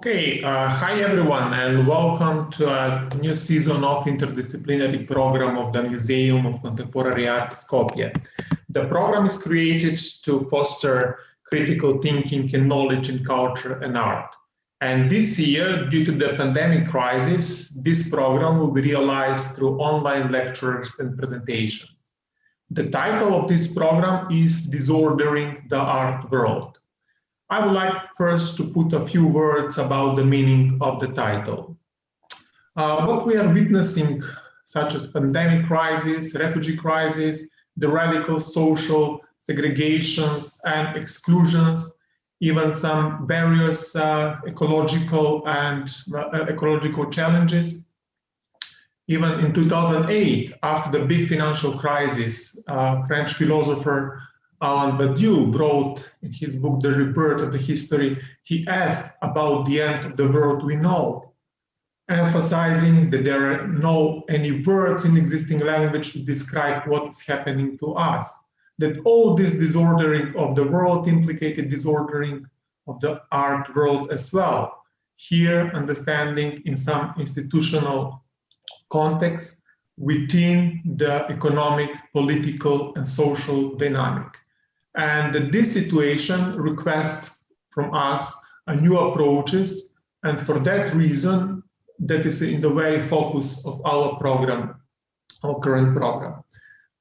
Hi everyone, and welcome to a new season of interdisciplinary program of the Museum of Contemporary Art Skopje. The program is created to foster critical thinking and knowledge in culture and art. And this year, due to the pandemic crisis, this program will be realized through online lectures and presentations. The title of this program is Disordering the Art World. I would like first to put a few words about the meaning of the title. What we are witnessing, such as pandemic crisis, refugee crisis, the radical social segregations and exclusions, even some various ecological challenges. Even in 2008, after the big financial crisis, French philosopher Alain Badiou wrote in his book, The Rebirth of the History, he asked about the end of the world we know, emphasizing that there are no any words in existing language to describe what is happening to us, that all this disordering of the world implicated disordering of the art world as well. Here, understanding in some institutional context within the economic, political, and social dynamic. And this situation requests from us a new approaches, and for that reason, that is in the very focus of our program, our current program.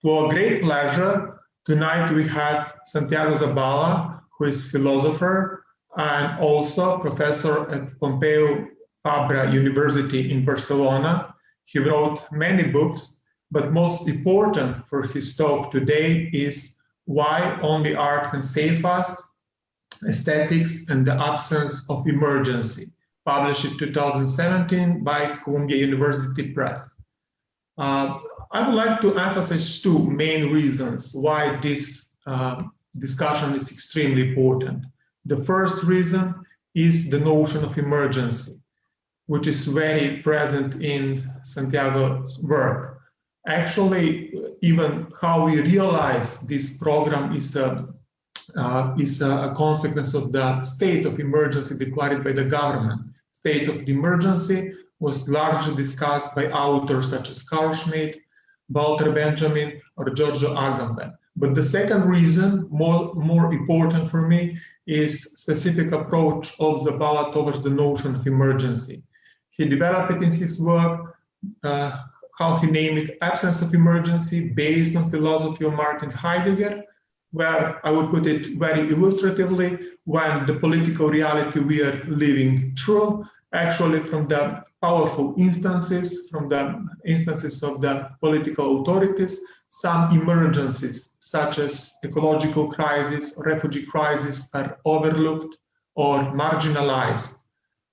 To our great pleasure, tonight we have Santιago Zabala, who is philosopher and also professor at Pompeu Fabra University in Barcelona. He wrote many books, but most important for his talk today is Why Only Art Can Save Us, Aesthetics and the Absence of Emergency, published in 2017 by Columbia University Press. I would like to emphasize two main reasons why this discussion is extremely important. The first reason is the notion of emergency, which is very present in Santiago's work. Actually, even how we realize this program is a consequence of the state of emergency declared by the government. State of emergency was largely discussed by authors such as Carl Schmitt, Walter Benjamin, or Giorgio Agamben. But the second reason, more important for me, is specific approach of Zabala towards the notion of emergency. He developed it in his work, how he named it absence of emergency based on philosophy of Martin Heidegger, where I would put it very illustratively, when the political reality we are living through, actually from the powerful instances, from the instances of the political authorities, some emergencies such as ecological crisis, refugee crisis are overlooked or marginalized.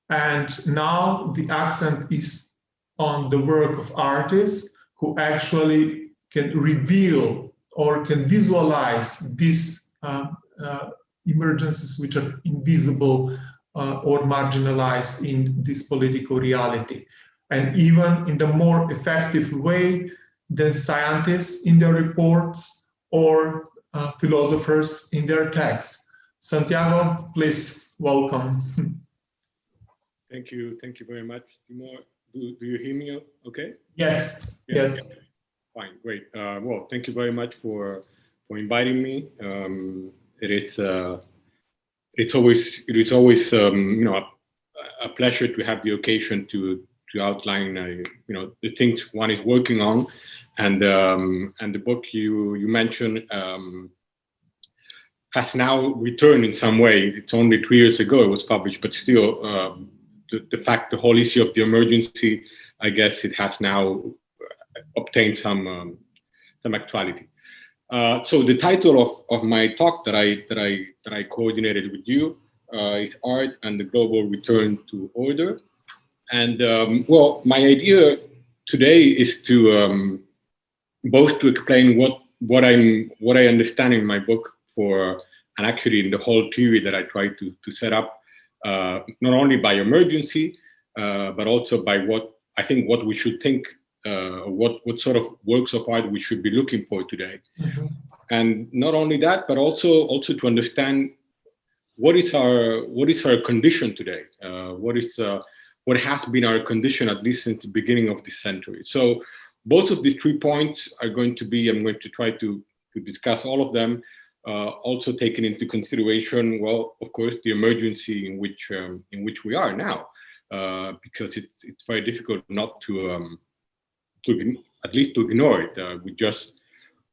And now the accent is on the work of artists who actually can reveal or can visualize these emergencies which are invisible or marginalized in this political reality. And even in the more effective way than scientists in their reports or philosophers in their texts. Santιago, please welcome. Thank you very much, Timur. Do you hear me okay? Yes, yes. Okay. Fine, great. Well, thank you very much for inviting me. It's always a pleasure to have the occasion to outline the things one is working on, and the book you mentioned has now returned in some way. It's only 3 years ago it was published, but still. The fact, the whole issue of the emergency, I guess it has now obtained some actuality. So the title of my talk that I coordinated with you is Art and the Global Return to Order. And well, my idea today is to both to explain what I understand in my book for, and actually in the whole theory that I try to set up. Not only by emergency, but also by what we should think, what sort of works of art we should be looking for today. Mm-hmm. And not only that, but also to understand what is our condition today? What has been our condition, at least since the beginning of this century? So both of these 3 points are going to be, I'm going to try to discuss all of them, also taking into consideration, well, of course, the emergency in which we are now, because it's very difficult not to at least to ignore it.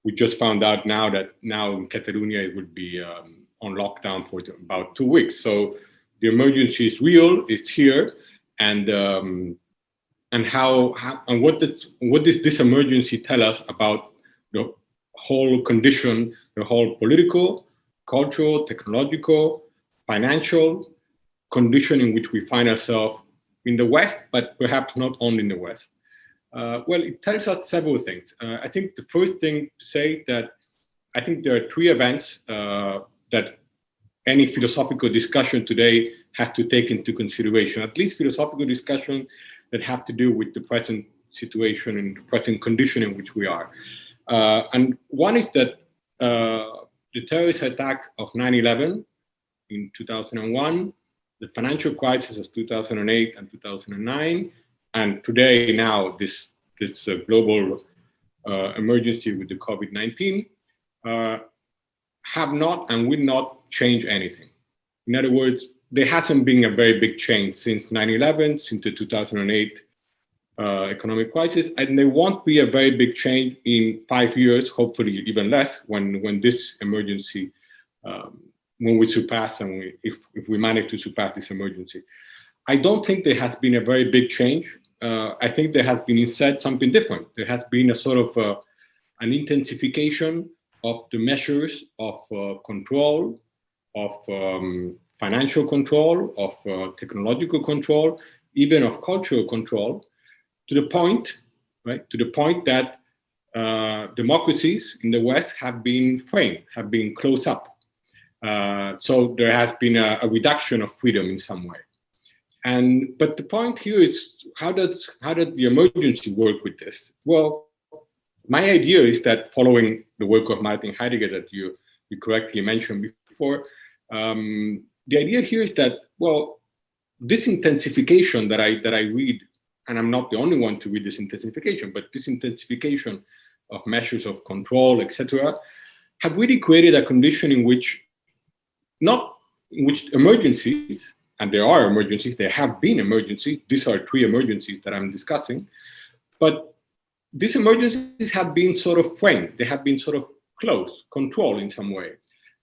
We just found out now that in Catalonia it would be on lockdown for about 2 weeks. So the emergency is real; it's here, and what does this emergency tell us about the whole condition, the whole political, cultural, technological, financial condition in which we find ourselves in the West, but perhaps not only in the West? Well, it tells us several things. I think the first thing to say that I think there are 3 events that any philosophical discussion today has to take into consideration, at least philosophical discussion that have to do with the present situation and the present condition in which we are. And one is that the terrorist attack of 9/11 in 2001, the financial crisis of 2008 and 2009, and today now this global emergency with the COVID-19 have not and will not change anything. In other words, there hasn't been a very big change since 9/11, since the 2008 economic crisis, and there won't be a very big change in 5 years, hopefully even less, when this emergency, when we surpass and if we manage to surpass this emergency. I don't think there has been a very big change. I think there has been instead something different. There has been a sort of an intensification of the measures of control, of financial control, of technological control, even of cultural control, to the point that democracies in the West have been framed, have been closed up. So there has been a reduction of freedom in some way. But the point here is, how does the emergency work with this? Well, my idea is that, following the work of Martin Heidegger that you correctly mentioned before, the idea here is that, well, this intensification that I read, and I'm not the only one to read this intensification, but this intensification of measures of control, etc., have really created a condition in which emergencies, and there are emergencies, there have been emergencies, these are 3 emergencies that I'm discussing, but these emergencies have been sort of framed, they have been sort of closed, controlled in some way.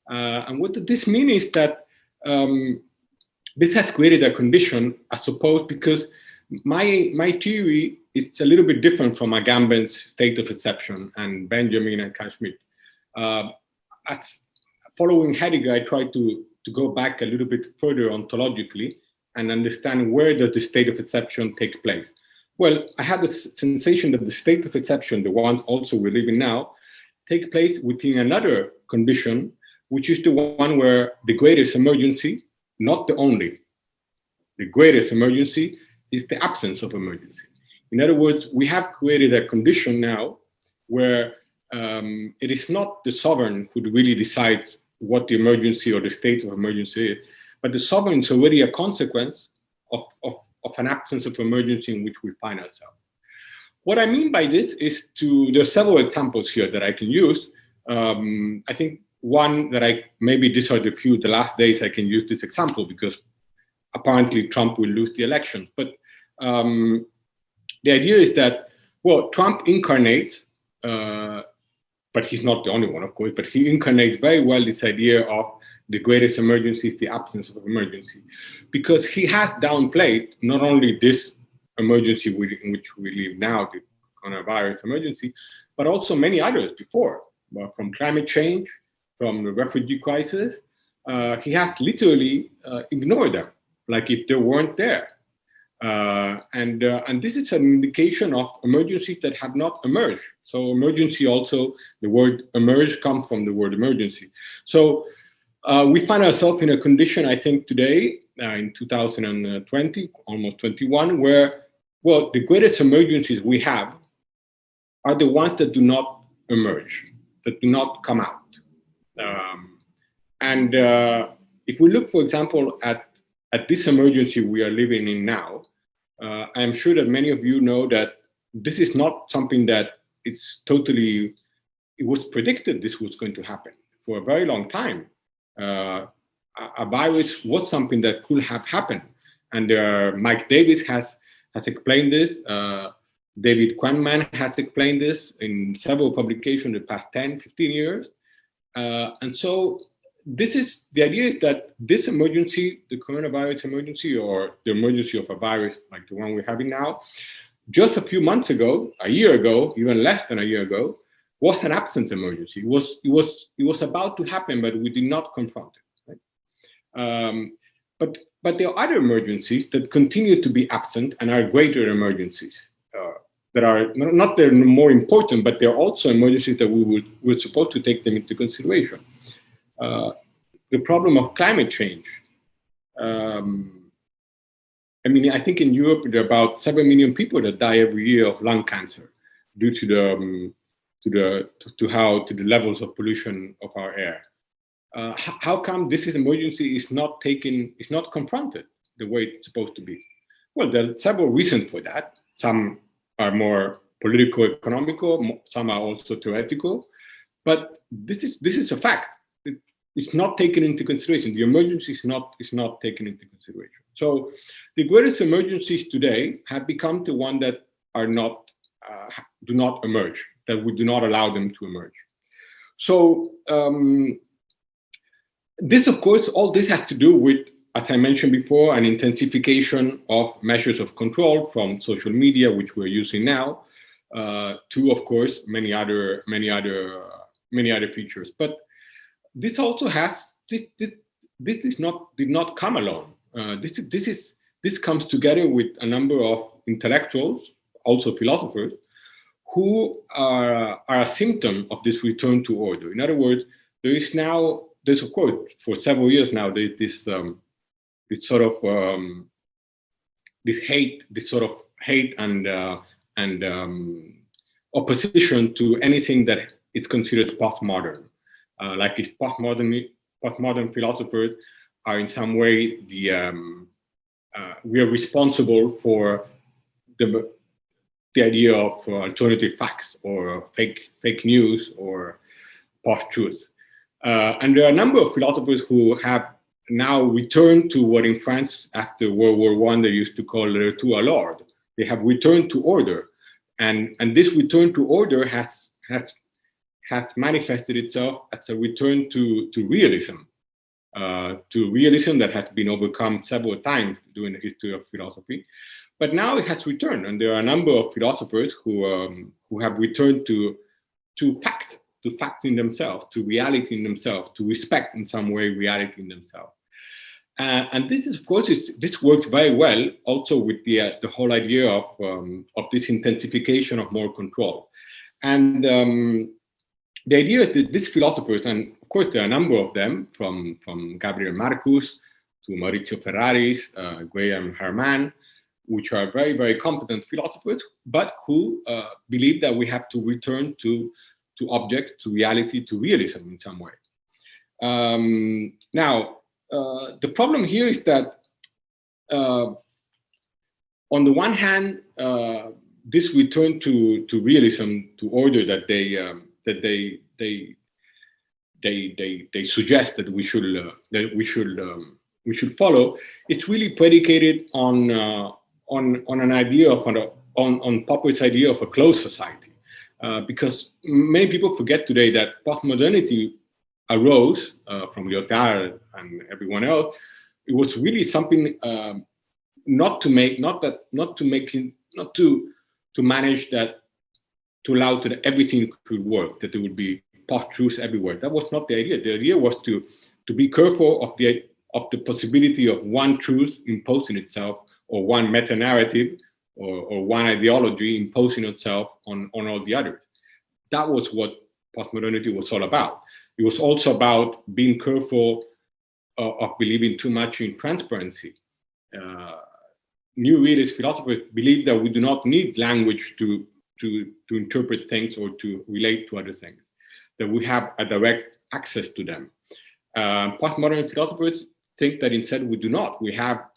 And what this means is that this has created a condition, I suppose, because my theory is a little bit different from Agamben's state of exception and Benjamin and Carl Schmitt. Following Heidegger, I try to go back a little bit further ontologically and understand where does the state of exception take place. Well, I have the sensation that the state of exception, the ones also we're living now, take place within another condition, which is the one where the greatest emergency, not the only, the greatest emergency is the absence of emergency. In other words, we have created a condition now where it is not the sovereign who really decides what the emergency or the state of emergency is, but the sovereign is already a consequence of an absence of emergency in which we find ourselves. What I mean by this is there are several examples here that I can use. I think one that maybe these are the last days I can use this example, because apparently Trump will lose the election. But the idea is that, well, Trump incarnates, but he's not the only one, of course, but he incarnates very well this idea of the greatest emergency is the absence of emergency, because he has downplayed not only this emergency in which we live now, the coronavirus emergency, but also many others before, from climate change, from the refugee crisis. He has literally ignored them, like if they weren't there. And this is an indication of emergencies that have not emerged. So emergency also, the word emerge comes from the word emergency. So we find ourselves in a condition, I think today, in 2020, almost 21, where, well, the greatest emergencies we have are the ones that do not emerge, that do not come out. And if we look, for example, at this emergency we are living in now, I'm sure that many of you know that this is not something that it's totally, it was predicted this was going to happen for a very long time. A virus was something that could have happened. And Mike Davis has explained this. David Quammen has explained this in several publications in the past 10, 15 years. And so this is, the idea is that this emergency, the coronavirus emergency, or the emergency of a virus like the one we're having now, just a few months ago, a year ago, even less than a year ago, was an absence emergency. It was about to happen, but we did not confront it. Right? But there are other emergencies that continue to be absent and are greater emergencies that are not they're more important, but they're also emergencies that we're supposed to take them into consideration. The problem of climate change. I mean, I think in Europe there are about 7 million people that die every year of lung cancer due to the levels of pollution of our air. How come this emergency is not confronted the way it's supposed to be? Well, there are several reasons for that. Some are more political, economical, some are also theoretical, but this is a fact. It's not taken into consideration. The emergency is not taken into consideration. So the greatest emergencies today have become the ones that are not do not emerge, that we do not allow them to emerge. So this, of course, all this has to do with, as I mentioned before, an intensification of measures of control from social media, which we're using now, to, of course, many other features. But this also has this did not come alone. This comes together with a number of intellectuals, also philosophers, who are a symptom of this return to order. In other words, there's of course for several years now there's this sort of hate and opposition to anything that is considered postmodern. Like if postmodern philosophers are in some way we are responsible for the idea of alternative facts or fake news or post-truth. And there are a number of philosophers who have now returned to what in France after World War I they used to call le retour à l'ordre. They have returned to order, and this return to order has manifested itself as a return to realism that has been overcome several times during the history of philosophy. But now it has returned, and there are a number of philosophers who have returned to facts in themselves, to reality in themselves, to respect in some way reality in themselves. And this is, of course, this works very well also with the whole idea of this intensification of more control. And the idea is that these philosophers, and of course there are a number of them, from Gabriel Marcus to Maurizio Ferraris, Graham Herman, which are very, very competent philosophers, but who believe that we have to return to object, to reality, to realism in some way. Now, the problem here is that on the one hand, this return to realism, to order that they suggest that we should follow, it's really predicated on an idea of on Popper's idea of a closed society. Because many people forget today that postmodernity arose from Lyotard and everyone else. It was really something not to manage that, to allow that everything could work, that there would be post-truths everywhere. That was not the idea. The idea was to be careful of the possibility of one truth imposing itself, or one meta-narrative, or one ideology imposing itself on all the others. That was what postmodernity was all about. It was also about being careful of believing too much in transparency. New realist philosophers believe that we do not need language to interpret things or to relate to other things, that we have a direct access to them. Postmodern philosophers think that instead we do not. We have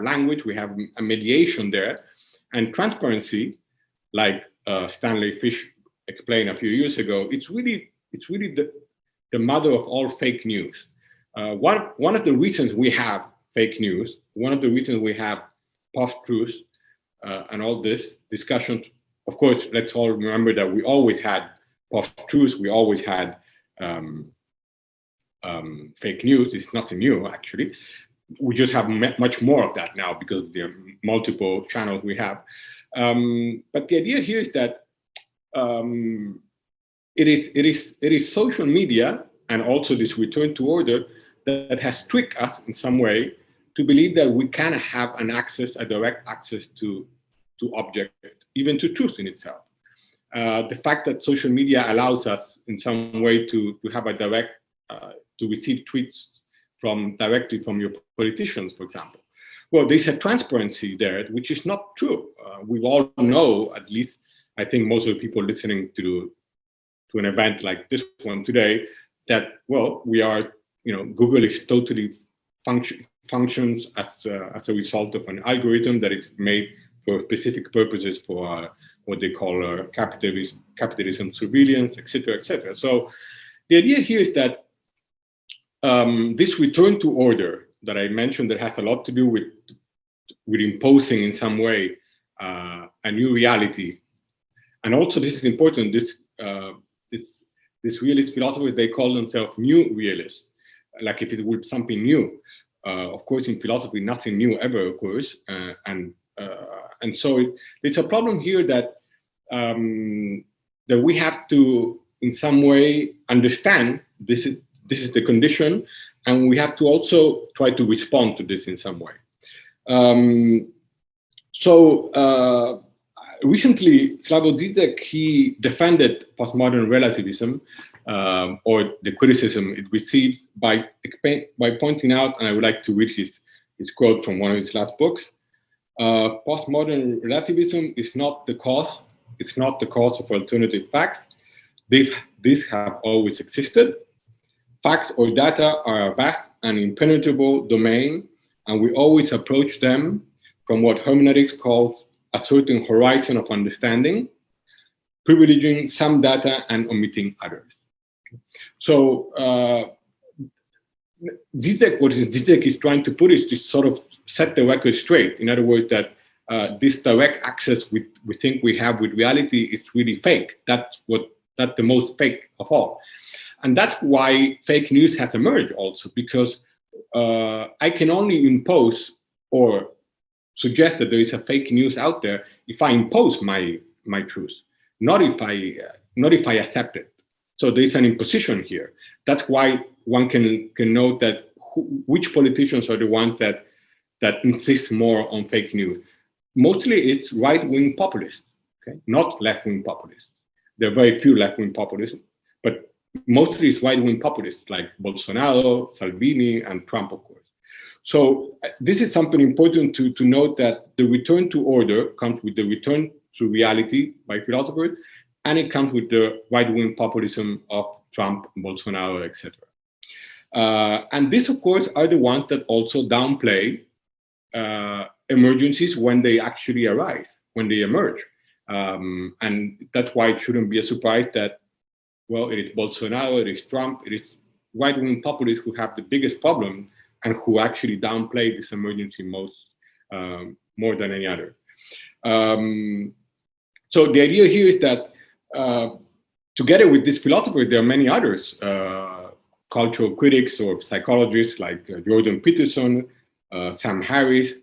language, we have a mediation there, and transparency, like Stanley Fish explained a few years ago. It's really the mother of all fake news. One of the reasons we have fake news, one of the reasons we have post-truth and all this discussion. Of course, let's all remember that we always had post-truth. We always had fake news. It's nothing new, actually. We just have much more of that now because there are multiple channels we have. But the idea here is that it is social media and also this return to order that has tricked us in some way to believe that we can have a direct access to object, even to truth in itself. The fact that social media allows us in some way to have a direct, to receive tweets directly from your politicians, for example. Well, there's a transparency there, which is not true. We all know, at least I think most of the people listening to an event like this one today, that, well, we are, Google is totally functions as a result of an algorithm that is made for specific purposes for what they call capitalism surveillance, etc., etc. So the idea here is that this return to order that I mentioned, that has a lot to do with imposing in some way a new reality, and also this is important. This realist philosophers, they call themselves new realists, like if it were something new. Of course, in philosophy, nothing new ever occurs, and so it's a problem here that we have to, in some way, understand this is the condition, and we have to also try to respond to this in some way. Recently, Slavoj Žižek, he defended postmodern relativism, or the criticism it receives by pointing out, and I would like to read his quote from one of his last books. Postmodern relativism is not the cause. It's not the cause of alternative facts. These have always existed. Facts or data are a vast and impenetrable domain, and we always approach them from what hermeneutics calls a certain horizon of understanding, privileging some data and omitting others. So what Žižek is trying to put is to sort of set the record straight. In other words, that this direct access we think we have with reality is really fake. That's the most fake of all. And that's why fake news has emerged also, because I can only impose or suggest that there is a fake news out there if I impose my truth, not if I accept it. So there is an imposition here. That's why one can note that which politicians are the ones that insist more on fake news. Mostly it's right-wing populists, okay? Not left-wing populists. There are very few left-wing populists, but mostly it's right-wing populists like Bolsonaro, Salvini, and Trump, of course. So this is something important to note, that the return to order comes with the return to reality by philosophers, and it comes with the right-wing populism of Trump, Bolsonaro, etc. And these, of course, are the ones that also downplay emergencies when they actually arise, when they emerge. And that's why it shouldn't be a surprise that, well, it is Bolsonaro, it is Trump, it is right-wing populists who have the biggest problem and who actually downplay this emergency more than any other. So the idea here is that together with this philosopher, there are many others, cultural critics or psychologists like Jordan Peterson, Sam Harris,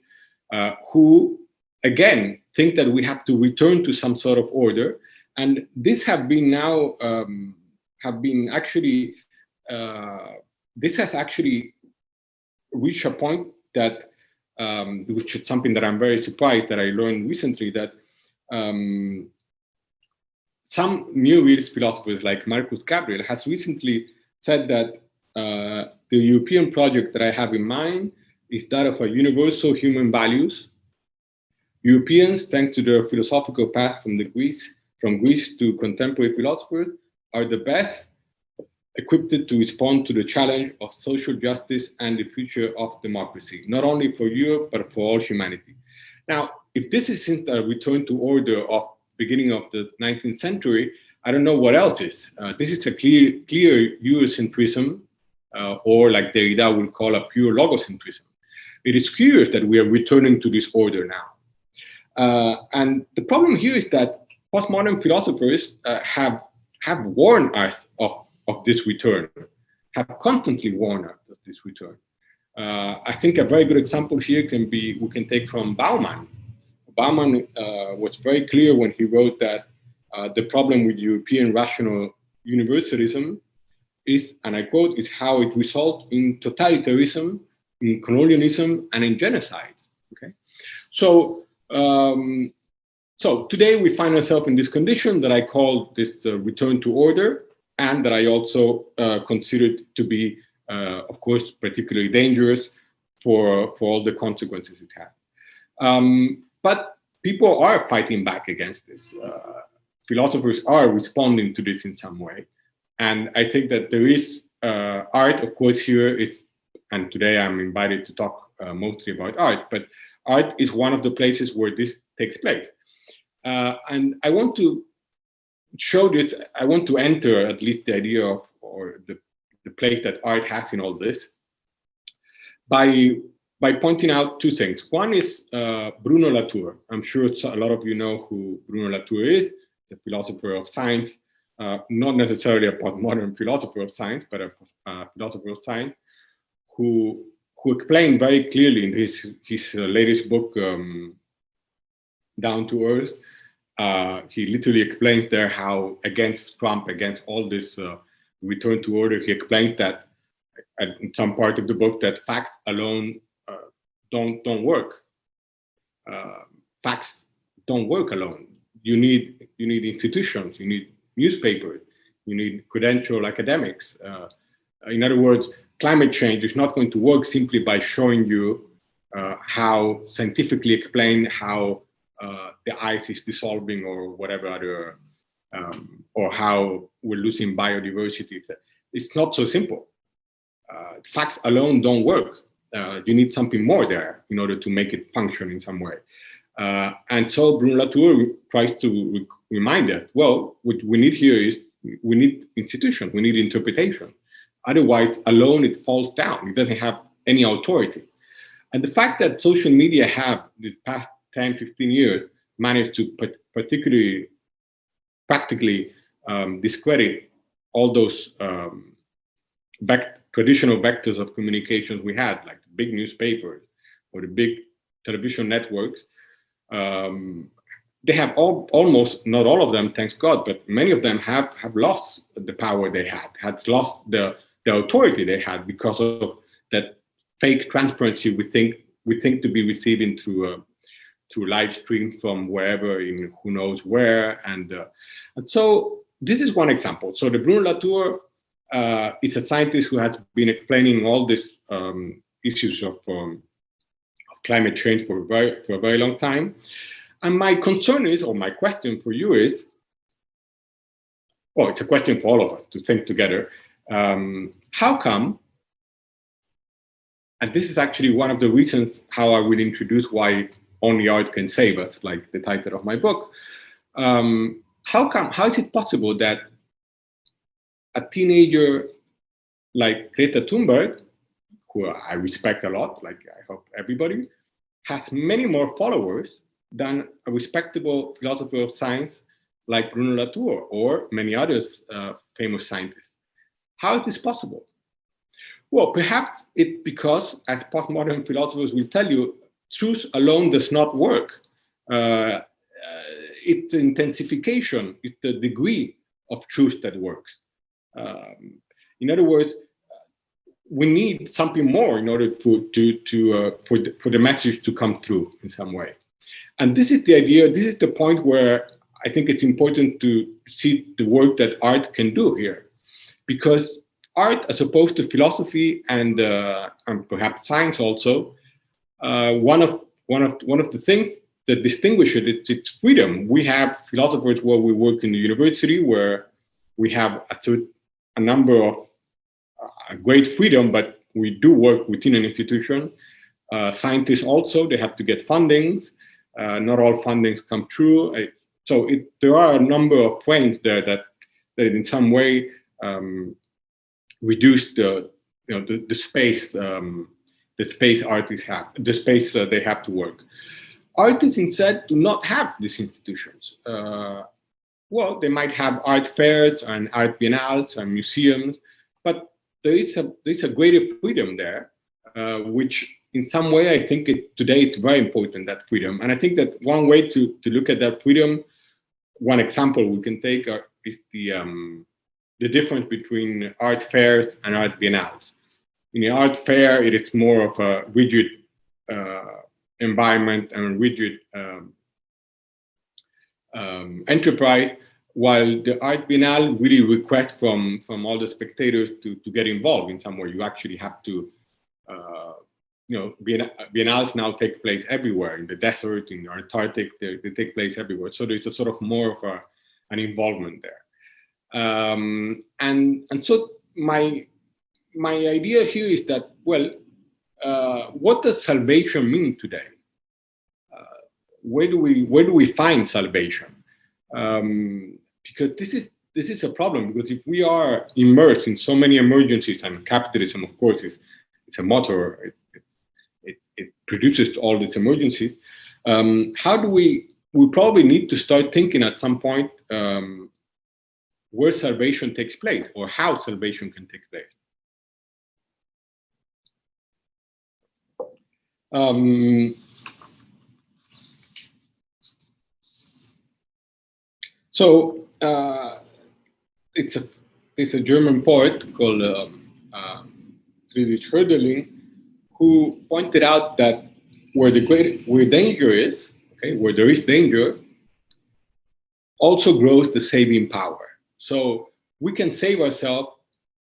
who, again, think that we have to return to some sort of order. And this have been now, this has actually reached a point that, which is something that I'm very surprised that I learned recently, that some new realist philosophers like Marcus Gabriel has recently said that the European project that I have in mind is that of a universal human values. Europeans, thanks to their philosophical path from Greece to contemporary philosophers, are the best equipped to respond to the challenge of social justice and the future of democracy, not only for Europe, but for all humanity. Now, if this isn't a return to order of beginning of the 19th century, I don't know what else is. This is a clear Eurocentrism, or like Derrida would call a pure logocentrism. It is curious that we are returning to this order now. And the problem here is that postmodern philosophers have warned us of this return, have constantly warned us of this return. I think a very good example here we can take from Bauman. Bauman was very clear when he wrote that the problem with European rational universalism is, and I quote, is how it results in totalitarianism, in colonialism, and in genocide. Okay, so so today we find ourselves in this condition that I call this return to order, and that I also consider to be, of course, particularly dangerous for all the consequences it has. But people are fighting back against this. Philosophers are responding to this in some way. And I think that there is art, of course, here, and today I'm invited to talk mostly about art, but art is one of the places where this takes place. And I want to show this, I want to enter at least the idea of, or the place that art has in all this, by pointing out two things. One is Bruno Latour. I'm sure a lot of you know who Bruno Latour is, the philosopher of science, not necessarily a postmodern philosopher of science, but a philosopher of science, who explained very clearly in his latest book, Down to Earth. He literally explains there how against Trump, against all this return to order, he explains that in some part of the book that facts alone don't work. Facts don't work alone. You need institutions, you need newspapers, you need credentialed academics. In other words, climate change is not going to work simply by showing you how scientifically explain how the ice is dissolving or whatever other, or how we're losing biodiversity. It's not so simple. Facts alone don't work. You need something more there in order to make it function in some way. And so Bruno Latour tries to remind us, well, what we need here is, we need institutions, we need interpretation. Otherwise, alone it falls down. It doesn't have any authority. And the fact that social media have, the past 10, 15 years, managed to particularly practically discredit all those traditional vectors of communications we had, like the big newspapers or the big television networks. They have almost, not all of them, thanks God, but many of them have lost the power they had lost the authority they had because of that fake transparency we think to be receiving through live stream from wherever, in who knows where, and so this is one example. So the Bruno Latour is a scientist who has been explaining all these issues of climate change for a very long time. And my concern is, or my question for you is, well, it's a question for all of us to think together. How come, and this is actually one of the reasons how I will introduce why only art can save us, like the title of my book. How is it possible that a teenager like Greta Thunberg, who I respect a lot, like I hope everybody, has many more followers than a respectable philosopher of science like Bruno Latour or many others famous scientists? How is this possible? Well, perhaps it's because, as postmodern philosophers will tell you, truth alone does not work. It's intensification, it's the degree of truth that works. In other words, we need something more in order for the message to come through in some way. And this is the idea, this is the point where I think it's important to see the work that art can do here. Because art, as opposed to philosophy and perhaps science also, one of the things that distinguish it, it's freedom. We have philosophers where we work in the university where we have a number of great freedom, but we do work within an institution. Scientists also, they have to get fundings. Not all fundings come true. There are a number of frames there that in some way reduce the space artists have, the space they have to work. Artists instead do not have these institutions. Well, they might have art fairs and art biennales and museums, but there is a greater freedom there, which in some way I think today it's very important, that freedom. And I think that one way to look at that freedom, one example we can take is the difference between art fairs and art biennales. In an art fair, it is more of a rigid environment and rigid enterprise, while the art biennale really requests from all the spectators to get involved in some way. You actually have to, biennales now take place everywhere, in the desert, in the Antarctic, they take place everywhere. So there's a sort of more of an involvement there. And so my idea here is that, well, what does salvation mean today? Where do we find salvation? Because this is a problem, because if we are immersed in so many emergencies, and capitalism, of course, it's a motor, it produces all these emergencies, how do we probably need to start thinking at some point where salvation takes place, or how salvation can take place. So it's a German poet called Friedrich Hölderlin, who pointed out that where danger is, where there is danger, also grows the saving power. So we can save ourselves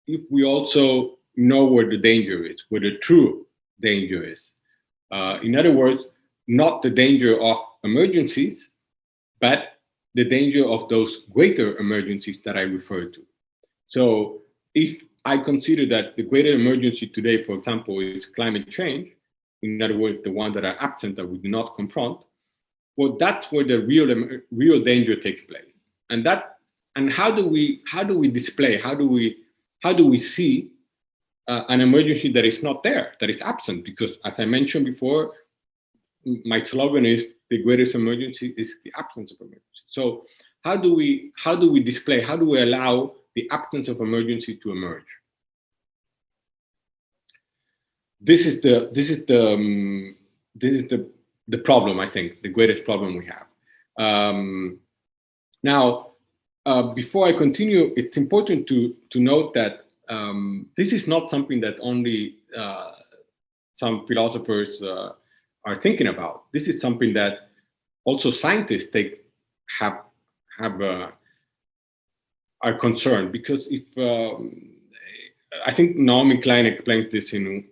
if we also know where the danger is, where the true danger is. In other words, not the danger of emergencies, but the danger of those greater emergencies that I referred to. So if I consider that the greater emergency today, for example, is climate change, in other words, the ones that are absent that we do not confront, well, that's where the real danger takes place. And how do we display, how do we see an emergency that is not there, that is absent? Because as I mentioned before, my slogan is the greatest emergency is the absence of emergency. So how do we display, how do we allow the absence of emergency to emerge? This is the problem, I think, the greatest problem we have. Now, before I continue, it's important to note that this is not something that only some philosophers are thinking about. This is something that also scientists are concerned, because if I think Naomi Klein explains this in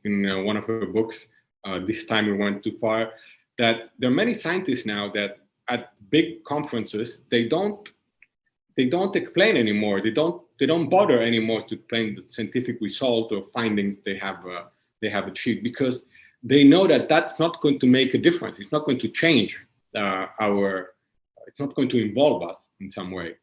one of her books, This Time We Went Too Far, that there are many scientists now that at big conferences they don't explain anymore. They don't bother anymore to explain the scientific result or findings they have achieved, because they know that that's not going to make a difference. It's not going to change it's not going to involve us in some way.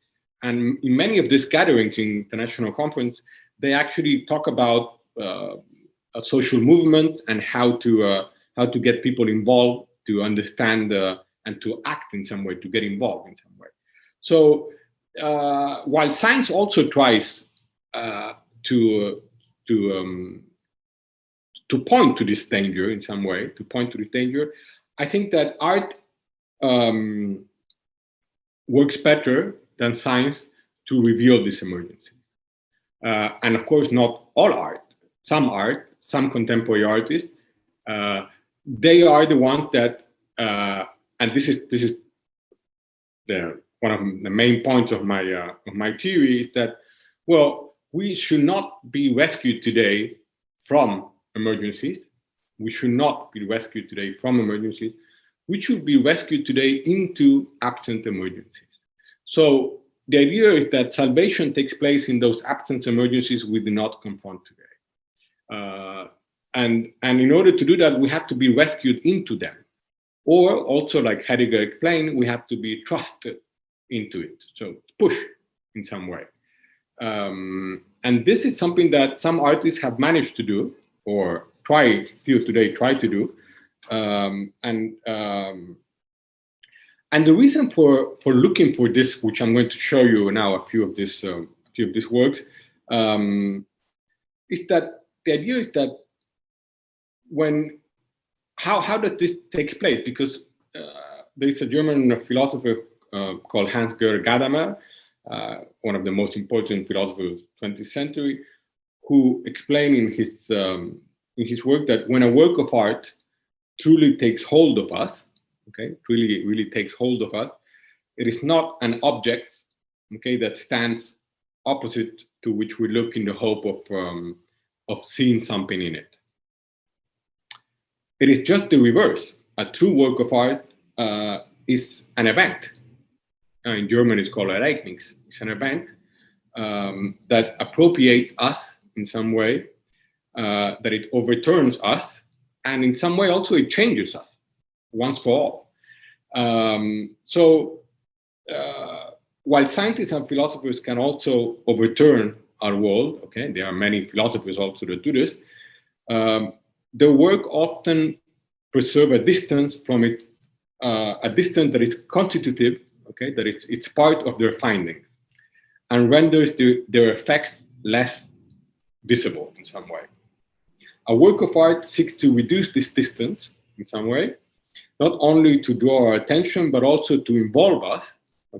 And in many of these gatherings in international conference, they actually talk about a social movement and how to get people involved, to understand and to act in some way, to get involved in some way. So while science also tries to point to this danger in some way, I think that art works better than science to reveal this emergency. And of course, not all art. Some contemporary artists, they are the ones that, and this is one of the main points of my theory, is that, well, we should not be rescued today from emergencies. We should not be rescued today from emergencies. We should be rescued today into absent emergencies. So the idea is that salvation takes place in those absence emergencies we do not confront today. And in order to do that, we have to be rescued into them. Or also, like Heidegger explained, we have to be trusted into it. So push in some way. And this is something that some artists have managed to do, or still today try to do. And the reason for looking for this, which I'm going to show you now, a few of these works, is that the idea is that how does this take place? Because there is a German philosopher called Hans-Georg Gadamer, one of the most important philosophers of the 20th century, who explained in his work that when a work of art truly takes hold of us, really takes hold of us, it is not an object, that stands opposite to which we look in the hope of seeing something in it. It is just the reverse. A true work of art is an event. In German, it's called Ereignis. It's an event that appropriates us in some way, that it overturns us, and in some way also it changes us once for all. So while scientists and philosophers can also overturn our world, there are many philosophers also that do this, their work often preserve a distance from it, a distance that is constitutive, that it's part of their findings, and renders their effects less visible in some way. A work of art seeks to reduce this distance in some way, not only to draw our attention, but also to involve us.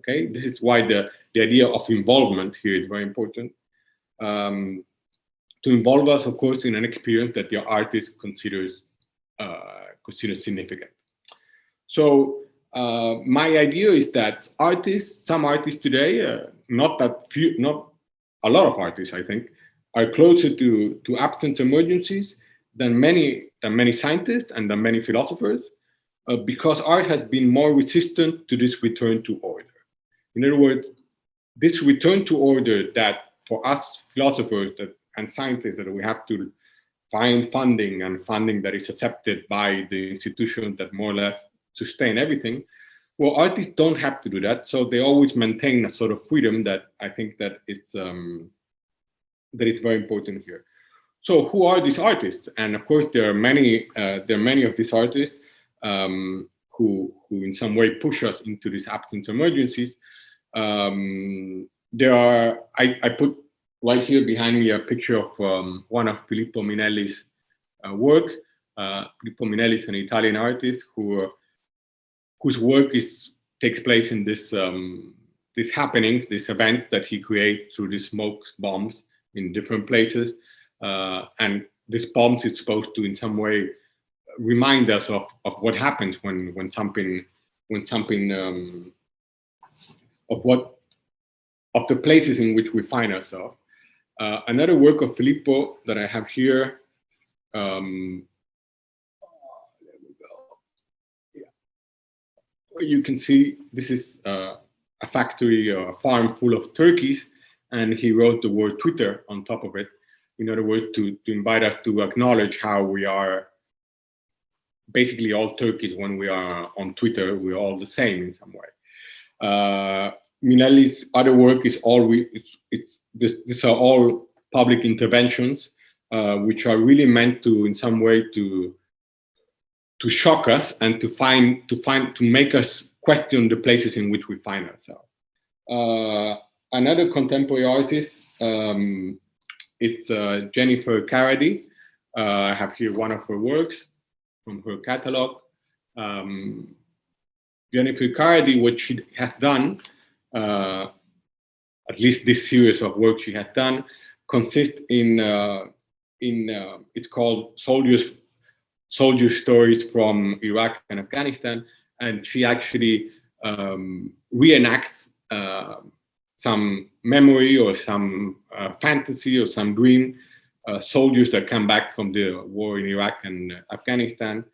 This is why the idea of involvement here is very important. To involve us, of course, in an experience that the artist considers significant. So my idea is that some artists today, not a lot of artists, I think, are closer to absence emergencies than many scientists and than many philosophers, because art has been more resistant to this return to order. In other words, this return to order that for us philosophers and scientists, that we have to find funding, and funding that is accepted by the institutions that more or less sustain everything. Well, artists don't have to do that, so they always maintain a sort of freedom that I think that it's very important here. So, who are these artists? And of course, there are many of these artists who in some way push us into these absence emergencies. There are, I put right here behind me a picture of one of Filippo Minelli's work. Filippo Minelli is an Italian artist whose work takes place in these happenings, these events that he creates through these smoke bombs in different places. And these bombs is supposed to in some way remind us of what happens when something of the places in which we find ourselves. Another work of Filippo that I have here, there we go. Yeah. You can see this is a factory or a farm full of turkeys, and he wrote the word Twitter on top of it. In other words, to invite us to acknowledge how we are basically all turkeys when we are on Twitter. We're all the same in some way. Minelli's other work is these are all public interventions, which are really meant to, in some way, to shock us and to make us question the places in which we find ourselves. Another contemporary artist is Jennifer Carady. I have here one of her works from her catalog. Jennifer Carady, what she has done, at least this series of work she has done, consists in it's called Soldiers Stories from Iraq and Afghanistan, and she actually reenacts some memory or some fantasy or some dream, soldiers that come back from the war in Iraq and Afghanistan,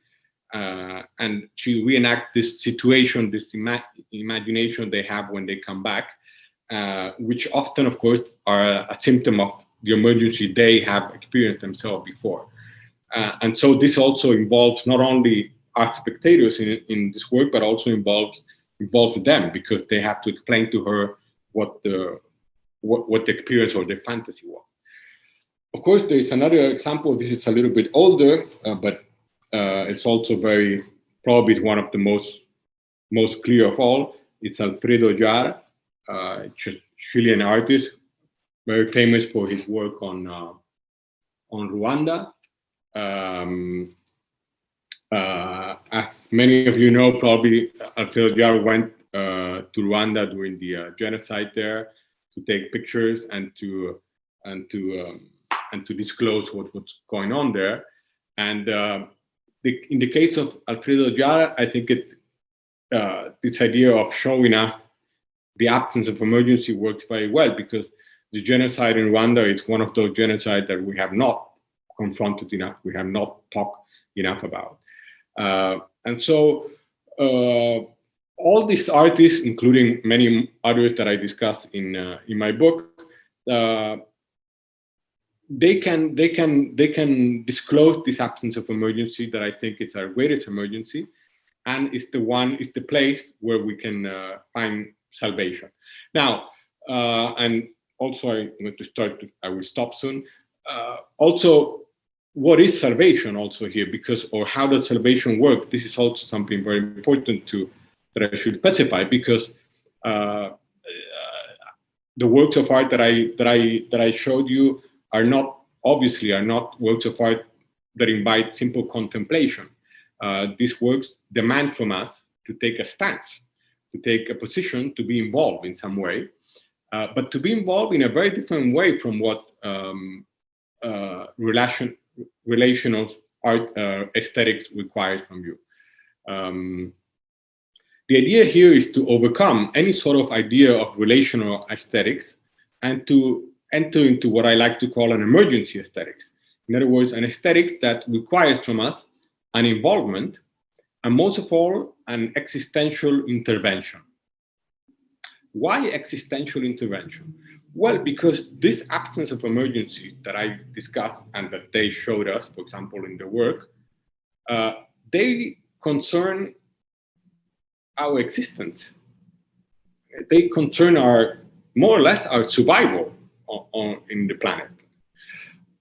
and she reenacts this situation, this imagination they have when they come back. which often, of course, are a symptom of the emergency they have experienced themselves before. And so this also involves not only art spectators in this work, but also involves them, because they have to explain to her what the experience or the fantasy was. Of course, there is another example. This is a little bit older, but it's also probably one of the most clear of all. It's Alfredo Jara, Chilean artist, very famous for his work on Rwanda. As many of you know, probably Alfredo Jara went to Rwanda during the genocide there to take pictures and to disclose what was going on there. And in the case of Alfredo Jara, I think this idea of showing us the absence of emergency works very well, because the genocide in Rwanda is one of those genocides that we have not confronted enough, we have not talked enough about. And so all these artists, including many others that I discuss in my book, they can disclose this absence of emergency that I think is our greatest emergency, and it's the place where we can find salvation. Now, and also I'm going to I will stop soon. Also, what is salvation also here? Or how does salvation work? This is also something very important that I should specify, because the works of art that I showed you are not works of art that invite simple contemplation. These works demand from us to take a stance, to take a position, to be involved in some way, but to be involved in a very different way from what relational art aesthetics requires from you. The idea here is to overcome any sort of idea of relational aesthetics and to enter into what I like to call an emergency aesthetics. In other words, an aesthetics that requires from us an involvement, and most of all, an existential intervention. Why existential intervention? Well, because this absence of emergency that I discussed and that they showed us, for example, in the work, they concern our existence. They concern more or less our survival in the planet.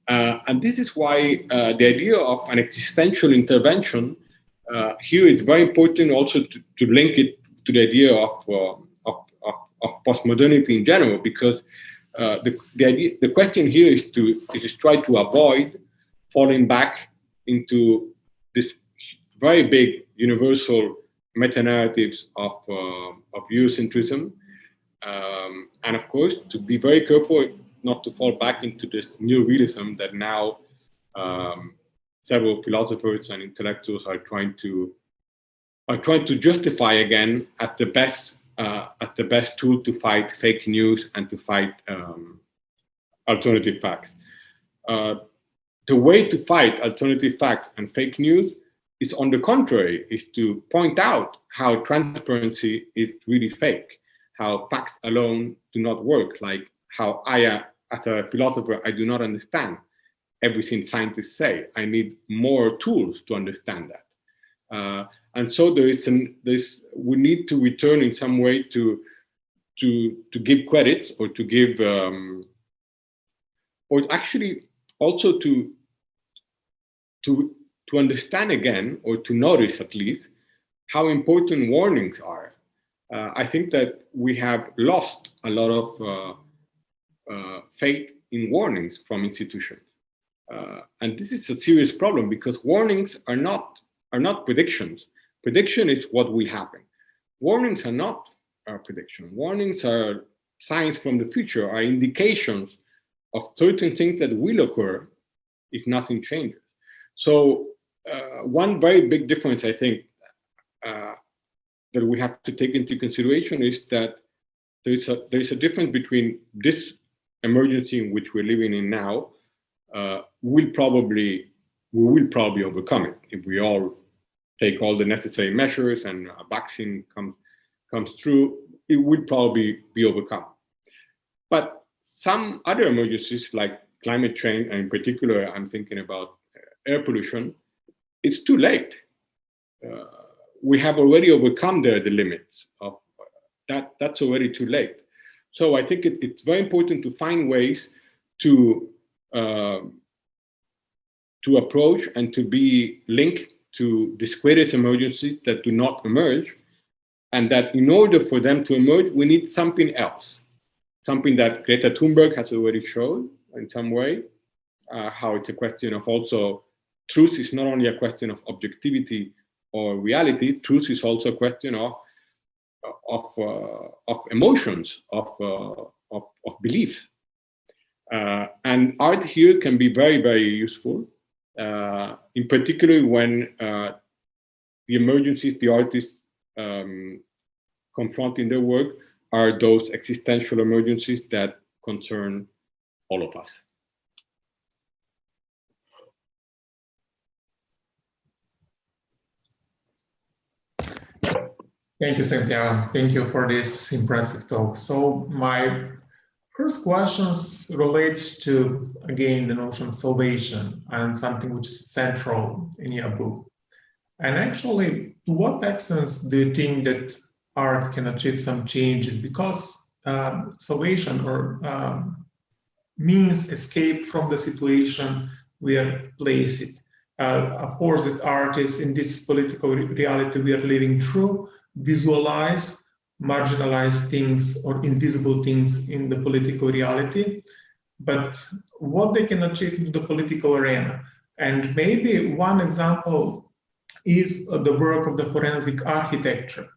And this is why the idea of an existential intervention here is very important also to link it to the idea of postmodernity in general, because the question here is to try to avoid falling back into this very big universal meta-narratives of Eurocentrism, and of course to be very careful not to fall back into this new realism that now several philosophers and intellectuals are trying to justify again as the best tool to fight fake news and to fight alternative facts. The way to fight alternative facts and fake news is, on the contrary, is to point out how transparency is really fake, how facts alone do not work, like how I, as a philosopher, I do not understand everything scientists say. I need more tools to understand that. And so we need to return in some way to give credits, or to give, or actually also to understand again, or to notice at least, how important warnings are. I think that we have lost a lot of faith in warnings from institutions. And this is a serious problem, because warnings are not predictions. Prediction is what will happen. Warnings are not prediction. Warnings are signs from the future, are indications of certain things that will occur if nothing changes. So one very big difference, I think, that we have to take into consideration is that there is a difference between this emergency in which we're living in now. We will probably overcome it if we all take all the necessary measures and a vaccine comes through. It will probably be overcome. But some other emergencies like climate change, and in particular, I'm thinking about air pollution, it's too late. We have already overcome the limits of that. That's already too late. So I think it's very important to find ways to approach and to be linked to these greatest emergencies that do not emerge, and that in order for them to emerge, we need something else, something that Greta Thunberg has already shown in some way, how it's a question of also truth is not only a question of objectivity or reality. Truth is also a question of emotions, of beliefs, and art here can be very, very useful. In particular, when the emergencies the artists confront in their work are those existential emergencies that concern all of us. Thank you, Santiago. Thank you for this impressive talk. So my first questions relates to, again, the notion of salvation and something which is central in your book. And actually, to what extent do you think that art can achieve some changes? Because salvation or means escape from the situation we are placed. Of course, that artists in this political reality we are living through visualize marginalized things or invisible things in the political reality, but what they can achieve in the political arena. And maybe one example is the work of the forensic architecture,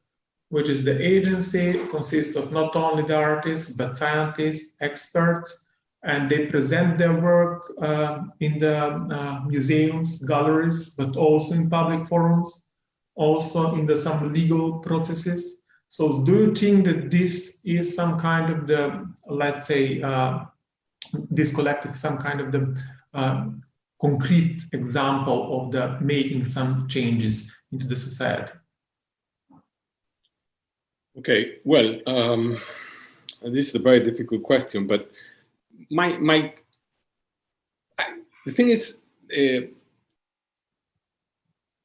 which is the agency consists of not only the artists, but scientists, experts, and they present their work in the museums, galleries, but also in public forums, also in some legal processes. So do you think that this is some kind of the, let's say, this collective, some kind of the concrete example of the making some changes into the society? Okay, well, this is a very difficult question, but the thing is,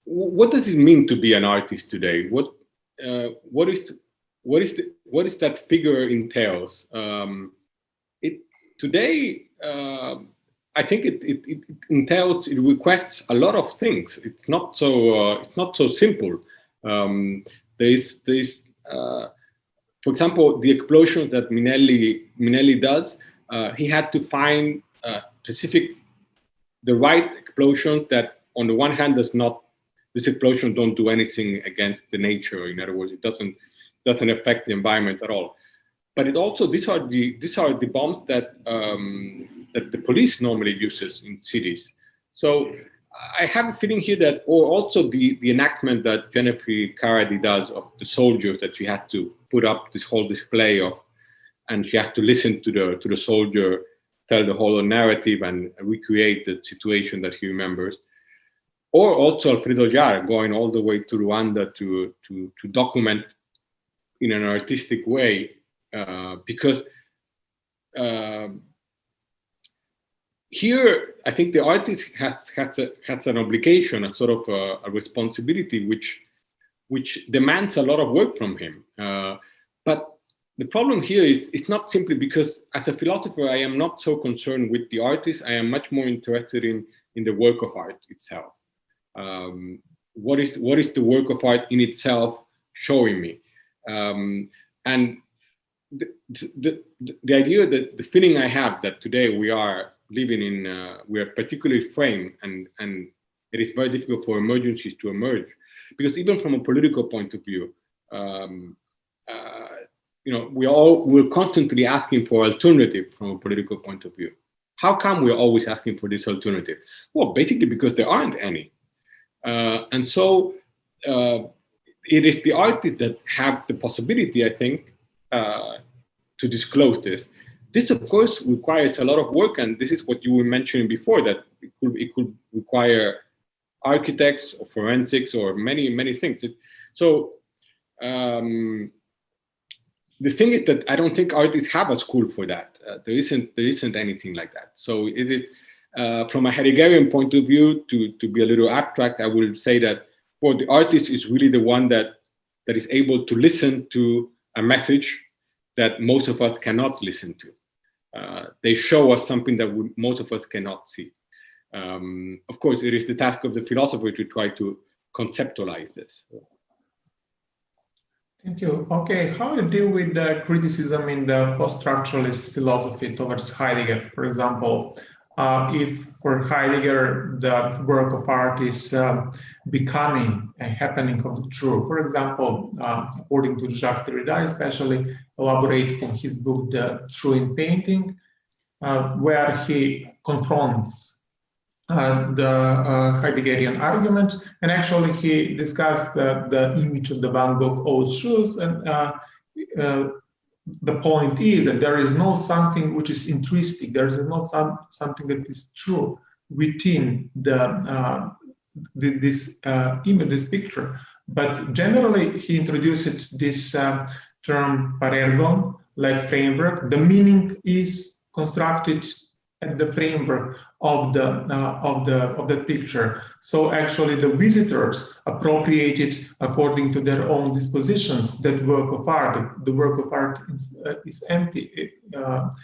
what does it mean to be an artist today? What is that figure entails? Today, I think it entails, it requests a lot of things. It's not so simple. For example, the explosions that Minelli does. He had to find the right explosion that, on the one hand, this explosion don't do anything against the nature. In other words, it doesn't affect the environment at all. But it also, these are the bombs that the police normally uses in cities. So I have a feeling here that, or also the enactment that Jennifer Carady does of the soldiers, that she had to put up this whole display of, and she has to listen to the soldier tell the whole narrative and recreate the situation that he remembers. Or also Alfredo Jar going all the way to Rwanda to document in an artistic way, because here I think the artist has an obligation, a sort of a responsibility which demands a lot of work from him. But the problem here is, it's not simply because, as a philosopher, I am not so concerned with the artist. I am much more interested in the work of art itself. What is the work of art in itself showing me? And the idea, that the feeling I have that today we are living in, we are particularly framed, and it is very difficult for emergencies to emerge, because even from a political point of view, we're constantly asking for alternative from a political point of view. How come we're always asking for this alternative? Well, basically because there aren't any. And so it is the artists that have the possibility, I think, to disclose this. This, of course, requires a lot of work, and this is what you were mentioning before, that it could require architects or forensics or many things. So the thing is that I don't think artists have a school for that. there isn't anything like that. So it is from a Heideggerian point of view, to be a little abstract, I will say that the artist is really the one that is able to listen to a message that most of us cannot listen to. They show us something that most of us cannot see. Of course, it is the task of the philosopher to try to conceptualize this. Thank you. Okay, how do you deal with the criticism in the post-structuralist philosophy towards Heidegger? For example, if for Heidegger the work of art is becoming a happening of the true. For example, according to Jacques Derrida, especially elaborated in his book The True in Painting, where he confronts the Heideggerian argument, and actually he discussed the image of the Van Gogh old shoes, and the point is that there is no something which is intrinsic, there is not something that is true within this image, this picture. But generally he introduced this term parergon, like framework. The meaning is constructed at the framework of the picture. So actually the visitors appropriated according to their own dispositions that work of art. The work of art is empty.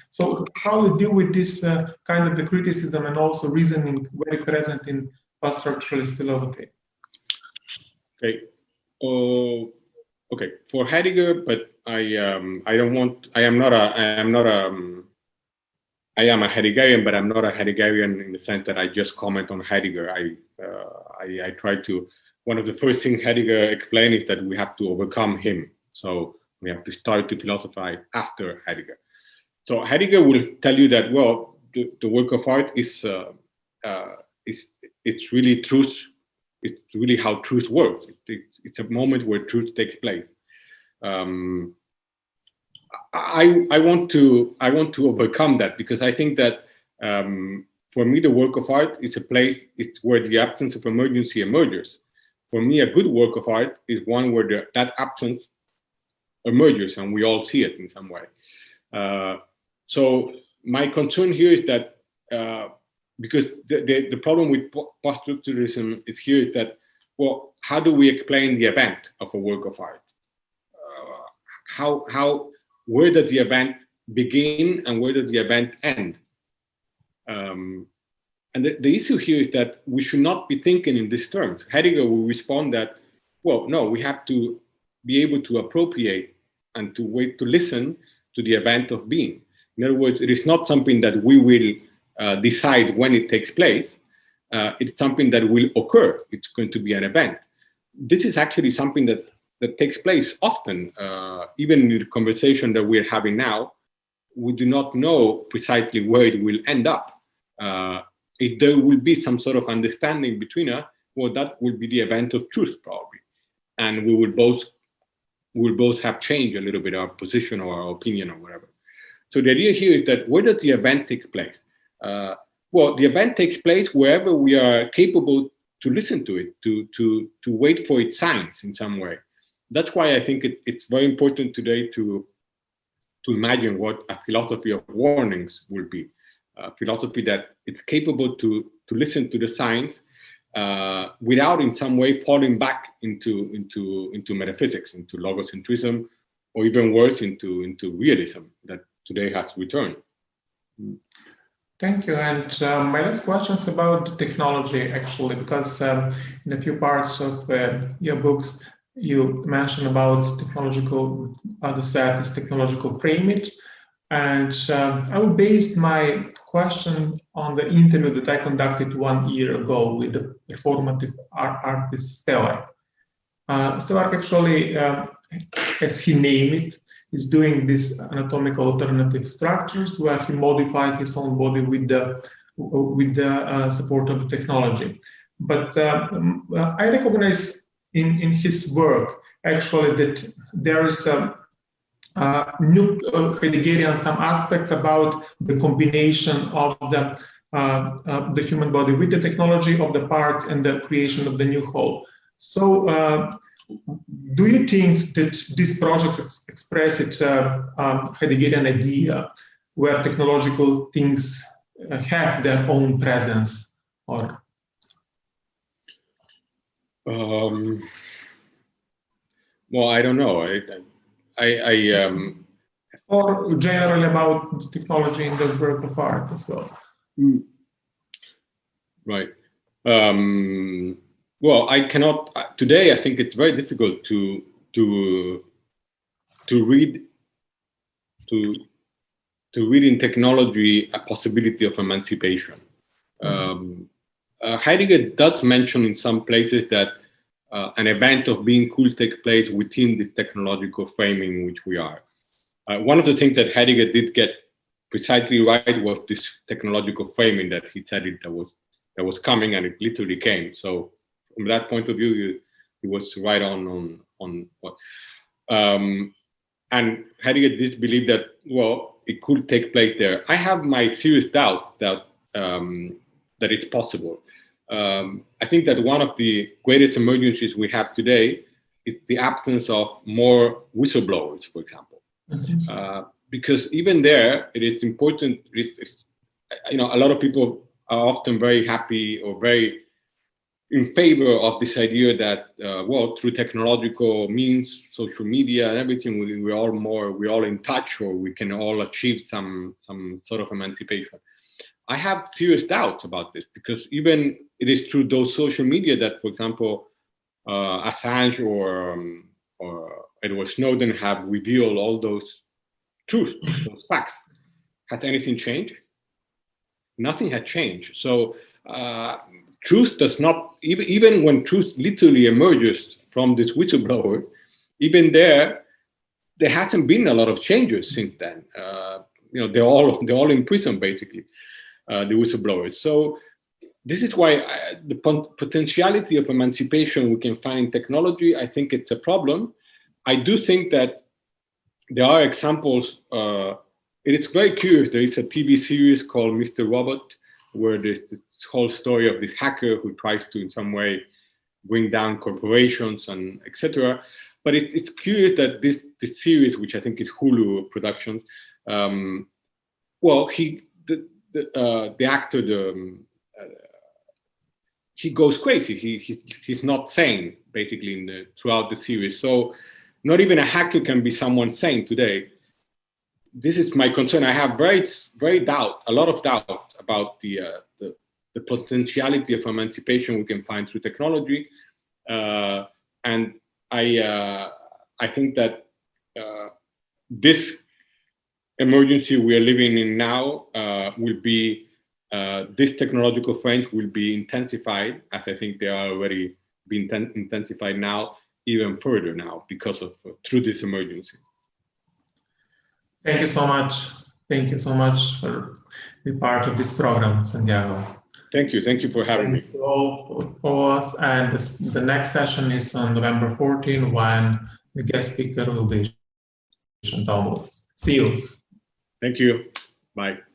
So how do you deal with this kind of the criticism and also reasoning very present in post-structuralist philosophy? Okay. Okay. For Heidegger, but I am a Heideggerian, but I'm not a Heideggerian in the sense that I just comment on Heidegger. I try to, one of the first things Heidegger explained is that we have to overcome him. So we have to start to philosophize after Heidegger. So Heidegger will tell you that, well, the work of art is it's really truth. It's really how truth works. It's a moment where truth takes place. I want to overcome that, because I think that for me the work of art is a place, it's where the absence of emergency emerges. For me, a good work of art is one where that absence emerges and we all see it in some way. So my concern here is that because the problem with post-structuralism is here is that, well, how do we explain the event of a work of art? Where does the event begin and where does the event end? And the issue here is that we should not be thinking in these terms. Heidegger will respond that, well, no, we have to be able to appropriate and to wait to listen to the event of being. In other words, it is not something that we will decide when it takes place. It's something that will occur. It's going to be an event. This is actually something that takes place often. Even in the conversation that we're having now, we do not know precisely where it will end up. If there will be some sort of understanding between us, well, that will be the event of truth, probably. And we will both have changed a little bit our position or our opinion or whatever. So the idea here is that where does the event take place? Well, the event takes place wherever we are capable to listen to it, to wait for its signs in some way. That's why I think it's very important today to imagine what a philosophy of warnings will be. A philosophy that it's capable to listen to the signs without in some way falling back into metaphysics, into logocentrism, or even worse, into realism that today has returned. Thank you. And my last question is about technology, actually, because in a few parts of your books, you mentioned about technological, the set is technological framing. And I will base my question on the interview that I conducted 1 year ago with the performative artist Stevark. Stevark actually, as he named it, is doing these anatomical alternative structures where he modified his own body with the support of the technology. But I recognize in his work actually that there is a new Heideggerian some aspects about the combination of the human body with the technology of the parts and the creation of the new whole. So do you think that this project expresses Heideggerian idea where technological things have their own presence, or well, I don't know. Or generally about technology in the work of art as well. Right. Well, I cannot today. I think it's very difficult to read in technology a possibility of emancipation. Heidegger does mention in some places that an event of being could take place within this technological framing in which we are. One of the things that Heidegger did get precisely right was this technological framing that he said that was coming, and it literally came. So from that point of view, he was right on what. And Heidegger did believe that, well, it could take place there. I have my serious doubt that it's possible. I think that one of the greatest emergencies we have today is the absence of more whistleblowers, for example. Because even there, it is important. A lot of people are often very happy or very in favor of this idea that, well, through technological means, social media and everything, we're all in touch, or we can all achieve some sort of emancipation. I have serious doubts about this, because even it is through those social media that, for example, Assange or Edward Snowden have revealed all those truths, those facts. Has anything changed? Nothing has changed. So truth does not, even when truth literally emerges from this whistleblower, even there hasn't been a lot of changes since then. They're all in prison, basically, the whistleblowers. So this is why the potentiality of emancipation we can find in technology, I think it's a problem. I do think that there are examples. It is very curious. There is a TV series called Mr. Robot, where there's this whole story of this hacker who tries to, in some way, bring down corporations and etc. But it's curious that this series, which I think is Hulu production, well, the actor, he goes crazy. He's not sane, basically, throughout the series. So not even a hacker can be someone sane today. This is my concern. I have a lot of doubt about the potentiality of emancipation we can find through technology, and I think that this emergency we are living in now will be this technological frames will be intensified, as I think they are already being intensified now, even further now because of through this emergency. Thank you so much. Thank you so much for being part of this program, Santiago. Thank you. Thank you for having me. Thank you all for us. And the next session is on November 14, when the guest speaker will be Topuzovski. See you. Thank you. Bye.